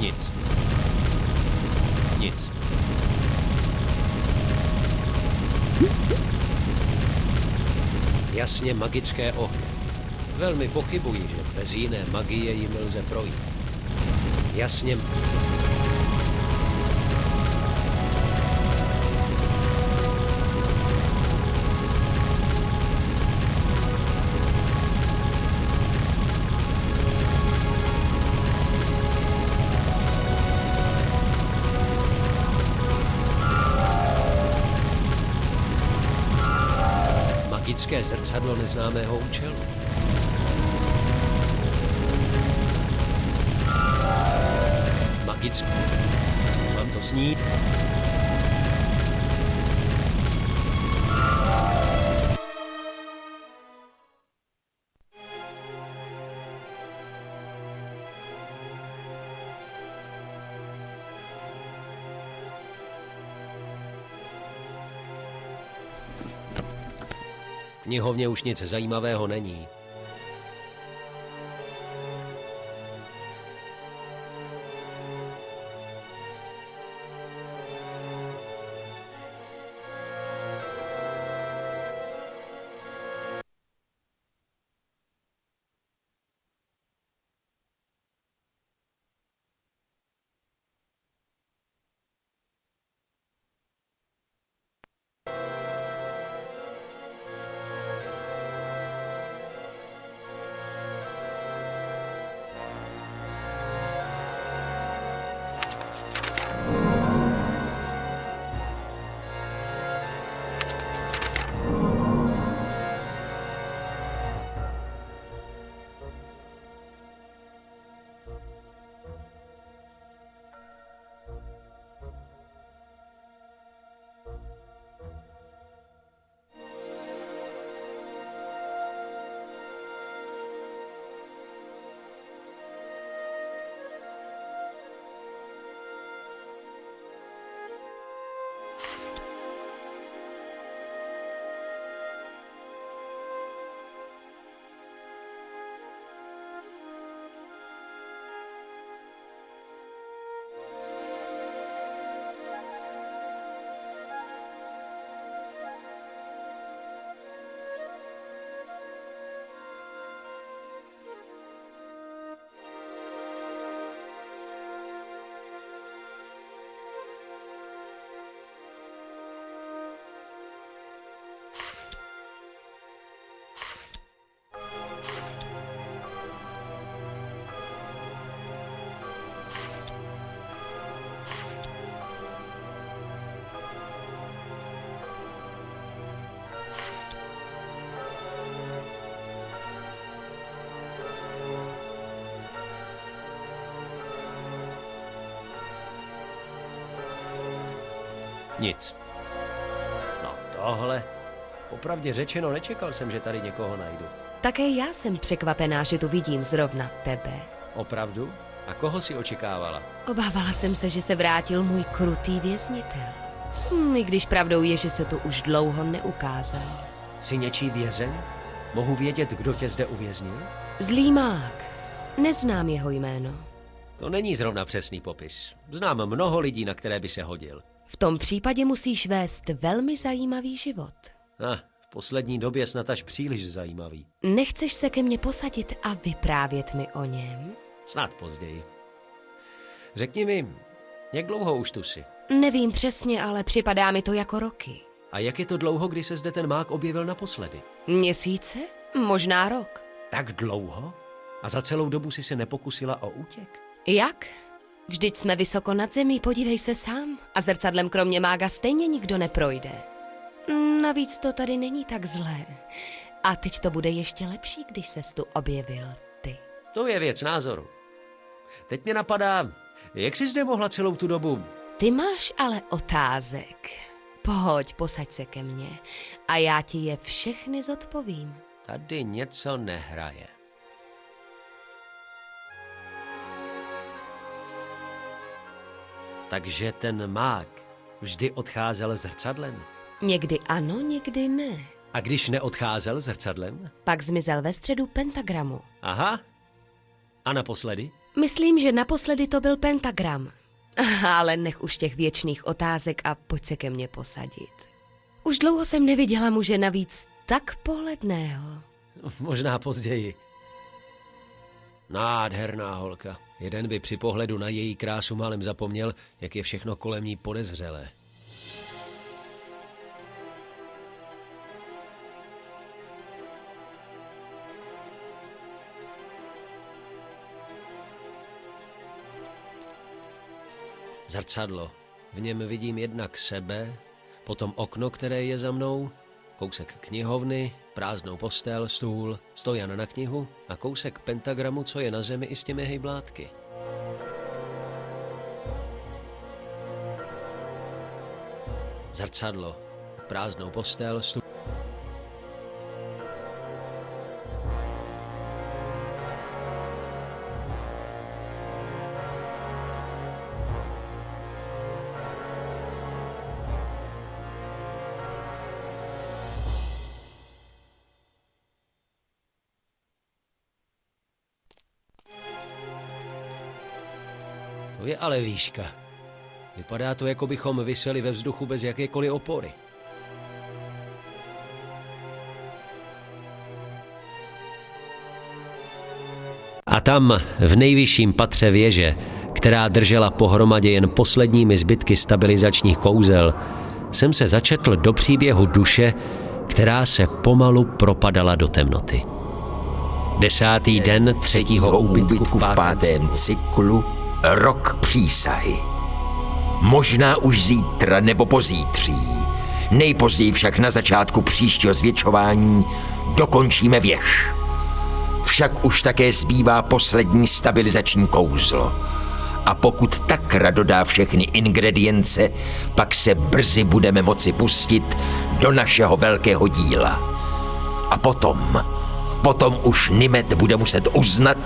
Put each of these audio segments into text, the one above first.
Nic. Nic. Jasně magické ohně. Velmi pochybuji, že bez jiné magie jim lze projít. Jasně... Magické zrcadlo neznámého účelu. Magické. Mám to snít? V knihovně už nic zajímavého není. Nic. No tohle... Popravdě řečeno, nečekal jsem, že tady někoho najdu. Také já jsem překvapená, že tu vidím zrovna tebe. Opravdu? A koho si očekávala? Obávala jsem se, že se vrátil můj krutý věznitel. I když pravdou je, že se tu už dlouho neukázal. Jsi něčí vězeň? Mohu vědět, kdo tě zde uvěznil? Zlý mák. Neznám jeho jméno. To není zrovna přesný popis. Znám mnoho lidí, na které by se hodil. V tom případě musíš vést velmi zajímavý život. V poslední době snad až příliš zajímavý. Nechceš se ke mně posadit a vyprávět mi o něm? Snad později. Řekni mi, jak dlouho už tu jsi? Nevím přesně, ale připadá mi to jako roky. A jak je to dlouho, kdy se zde ten mák objevil naposledy? Měsíce? Možná rok. Tak dlouho? A za celou dobu si se nepokusila o útěk? Jak? Vždyť jsme vysoko nad zemí, podívej se sám. A zrcadlem kromě mága stejně nikdo neprojde. Navíc to tady není tak zlé. A teď to bude ještě lepší, když ses tu objevil ty. To je věc názoru. Teď mě napadá, jak jsi zde mohla celou tu dobu? Ty máš ale otázek. Pojď, posaď se ke mně a já ti je všechny zodpovím. Tady něco nehraje. Takže ten mák vždy odcházel zrcadlem? Někdy ano, někdy ne. A když neodcházel zrcadlem? Pak zmizel ve středu pentagramu. Aha. A naposledy? Myslím, že naposledy to byl pentagram. Ale nech už těch věčných otázek a pojď se ke mně posadit. Už dlouho jsem neviděla muže navíc tak pohledného. Možná později. Nádherná holka. Jeden by při pohledu na její krásu málem zapomněl, jak je všechno kolem ní podezřelé. Zrcadlo. V něm vidím jednak sebe, potom okno, které je za mnou, kousek knihovny, prázdnou postel, stůl, stojan na knihu a kousek pentagramu, co je na zemi i s těmi hejblátky. Zrcadlo. Prázdnou postel, stůl. To je ale výška. Vypadá to, jako bychom viseli ve vzduchu bez jakékoliv opory. A tam, v nejvyšším patře věže, která držela pohromadě jen posledními zbytky stabilizačních kouzel, jsem se začetl do příběhu duše, která se pomalu propadala do temnoty. 10. den 3. úbytku v 5. cyklu, rok přísahy. Možná už zítra nebo pozítří, nejpozději však na začátku příštího zvětšování dokončíme věž. Však už také zbývá poslední stabilizační kouzlo. A pokud Takra dodá všechny ingredience, pak se brzy budeme moci pustit do našeho velkého díla. A potom už Nimet bude muset uznat,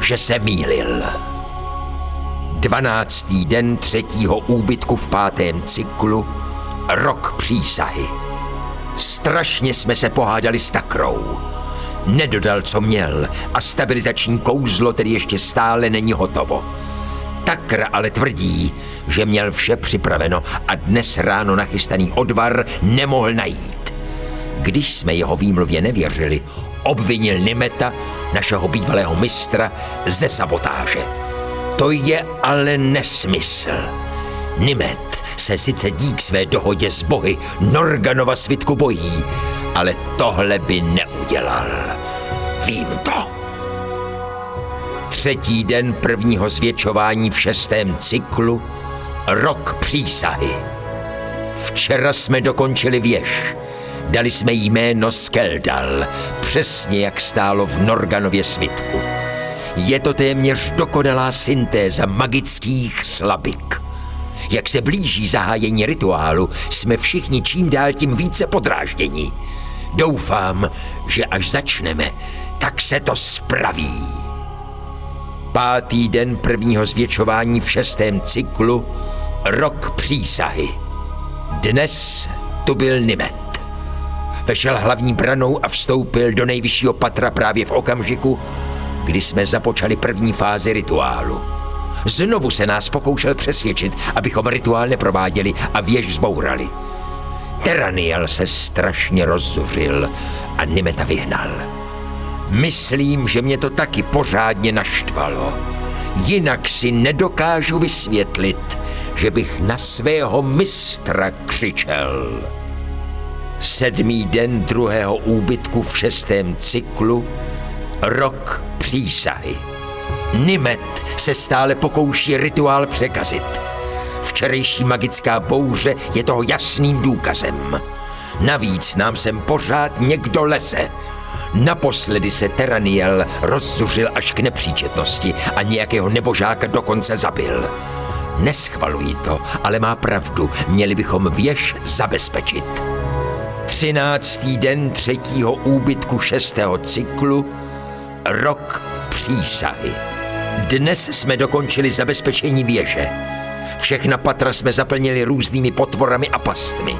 že se mýlil. 12. den 3. úbytku v 5. cyklu, rok přísahy. Strašně jsme se pohádali s Takrou. Nedodal, co měl, a stabilizační kouzlo tedy ještě stále není hotovo. Takra ale tvrdí, že měl vše připraveno a dnes ráno nachystaný odvar nemohl najít. Když jsme jeho výmluvě nevěřili, obvinil Nimeta, našeho bývalého mistra, ze sabotáže. To je ale nesmysl. Nimet se sice dík své dohodě s bohy Norganova svitku bojí, ale tohle by neudělal. Vím to. 3. den 1. zvětšování v 6. cyklu, rok přísahy. Včera jsme dokončili věž. Dali jsme jí jméno Skeldal, přesně jak stálo v Norganově svitku. Je to téměř dokonalá syntéza magických slabik. Jak se blíží zahájení rituálu, jsme všichni čím dál tím více podrážděni. Doufám, že až začneme, tak se to spraví. 5. den 1. zvětšování v 6. cyklu, rok přísahy. Dnes tu byl Nimet. Vešel hlavní branou a vstoupil do nejvyššího patra právě v okamžiku, kdy jsme započali první fázi rituálu. Znovu se nás pokoušel přesvědčit, abychom rituál neprováděli a věž zbourali. Teraniel se strašně rozzuřil a Nimeta vyhnal. Myslím, že mě to taky pořádně naštvalo. Jinak si nedokážu vysvětlit, že bych na svého mistra křičel. 7. den 2. úbytku v 6. cyklu, rok přísahy. Nimet se stále pokouší rituál překazit. Včerejší magická bouře je toho jasným důkazem. Navíc nám sem pořád někdo leze. Naposledy se Teraniel rozzuřil až k nepříčetnosti a nějakého nebožáka dokonce zabil. Neschvaluji to, ale má pravdu, měli bychom věž zabezpečit. 13. den 3. úbytku 6. cyklu, rok přísahy. Dnes jsme dokončili zabezpečení věže. Všechna patra jsme zaplnili různými potvorami a pastmi.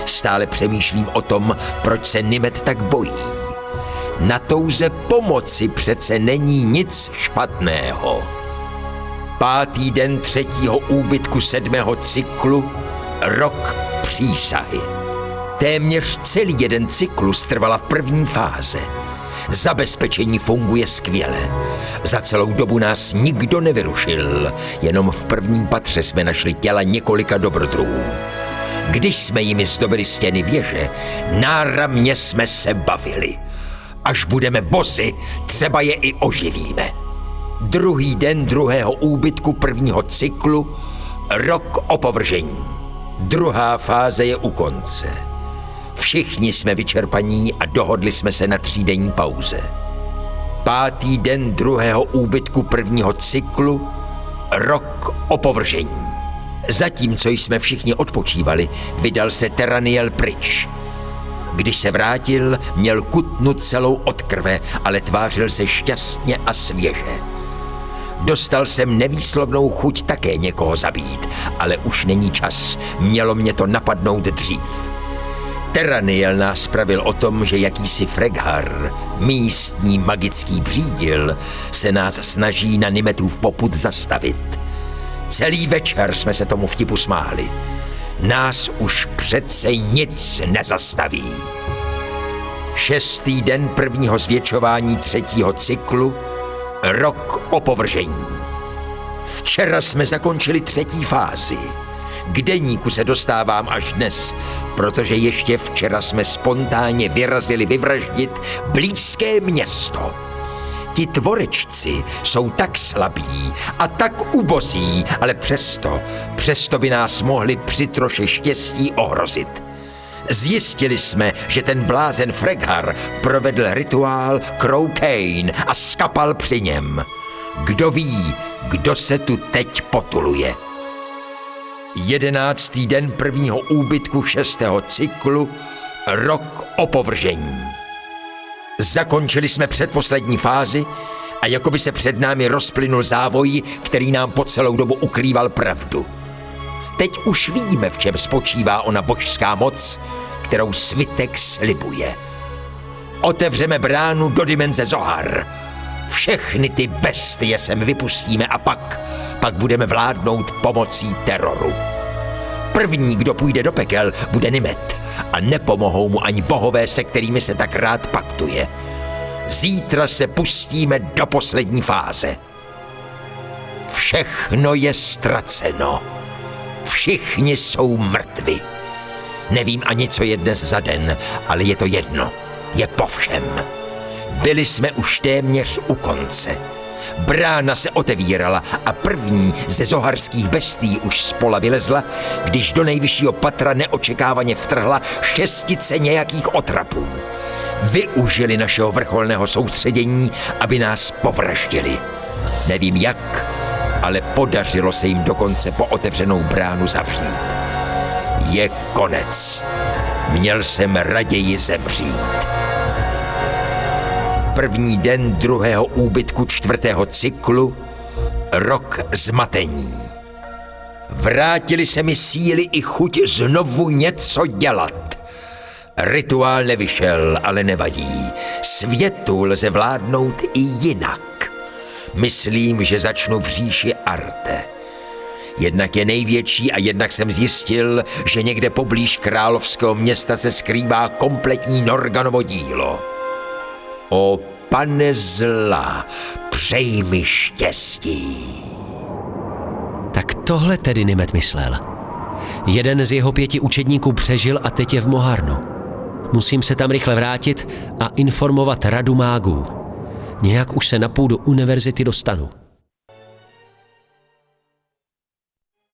Stále přemýšlím o tom, proč se Nimet tak bojí. Na touze pomoci přece není nic špatného. 5. den 3. úbytku 7. cyklu, rok přísahy. Téměř celý jeden cyklus trvala první fáze. Zabezpečení funguje skvěle. Za celou dobu nás nikdo nevyrušil, jenom v prvním patře jsme našli těla několika dobrodruhů. Když jsme jimi zdobili stěny věže, náramně jsme se bavili. Až budeme bozy, třeba je i oživíme. 2. den 2. úbytku 1. cyklu, rok opovržení. 2. fáze je u konce. Všichni jsme vyčerpaní a dohodli jsme se na 3denní pauze. 5. den 2. úbytku 1. cyklu, rok opovržení. Zatímco jsme všichni odpočívali, vydal se Teraniel pryč. Když se vrátil, měl kutnu celou od krve, ale tvářil se šťastně a svěže. Dostal jsem nevýslovnou chuť také někoho zabít, ale už není čas, mělo mě to napadnout dřív. Teraniel nás pravil o tom, že jakýsi Freghar, místní magický přídil, se nás snaží na Nimetův popud zastavit. Celý večer jsme se tomu vtipu smáli. Nás už přece nic nezastaví. 6. den 1. zvětšování 3. cyklu, rok opovržení. Včera jsme zakončili 3. fázi. K deníku se dostávám až dnes, protože ještě včera jsme spontánně vyrazili vyvraždit blízké město. Ti tvorečci jsou tak slabí a tak ubozí, ale přesto by nás mohli při troše štěstí ohrozit. Zjistili jsme, že ten blázen Freghar provedl rituál Crowcane a skapal při něm. Kdo ví, kdo se tu teď potuluje. 11. den 1. úbytku 6. cyklu, rok opovržení. Zakončili jsme předposlední fázi a jakoby se před námi rozplynul závoj, který nám po celou dobu ukrýval pravdu. Teď už víme, v čem spočívá ona božská moc, kterou svitek slibuje. Otevřeme bránu do dimenze Zohar. Všechny ty bestie sem vypustíme a pak budeme vládnout pomocí teroru. První, kdo půjde do pekel, bude Nimet a nepomohou mu ani bohové, se kterými se tak rád paktuje. Zítra se pustíme do poslední fáze. Všechno je ztraceno. Všichni jsou mrtvi. Nevím ani, co je dnes za den, ale je to jedno. Je po všem. Byli jsme už téměř u konce. Brána se otevírala a první ze zoharských bestií už z pola vylezla, když do nejvyššího patra neočekávaně vtrhla 6 nějakých otrapů. Využili našeho vrcholného soustředění, aby nás povraždili. Nevím jak, ale podařilo se jim dokonce po otevřenou bránu zavřít. Je konec. Měl jsem raději zemřít. 1. den 2. úbytku 4. cyklu, rok zmatení. Vrátili se mi síly i chuť znovu něco dělat. Rituál nevyšel, ale nevadí. Světu lze vládnout i jinak. Myslím, že začnu v říši Arte. Jednak je největší a jednak jsem zjistil, že někde poblíž královského města se skrývá kompletní Norganovo dílo. O pane zla, přeji mi štěstí. Tak tohle tedy Nimet myslel. Jeden z jeho 5 učedníků přežil a teď je v Moharnu. Musím se tam rychle vrátit a informovat radu mágů. Nějak už se na půdu univerzity dostanu.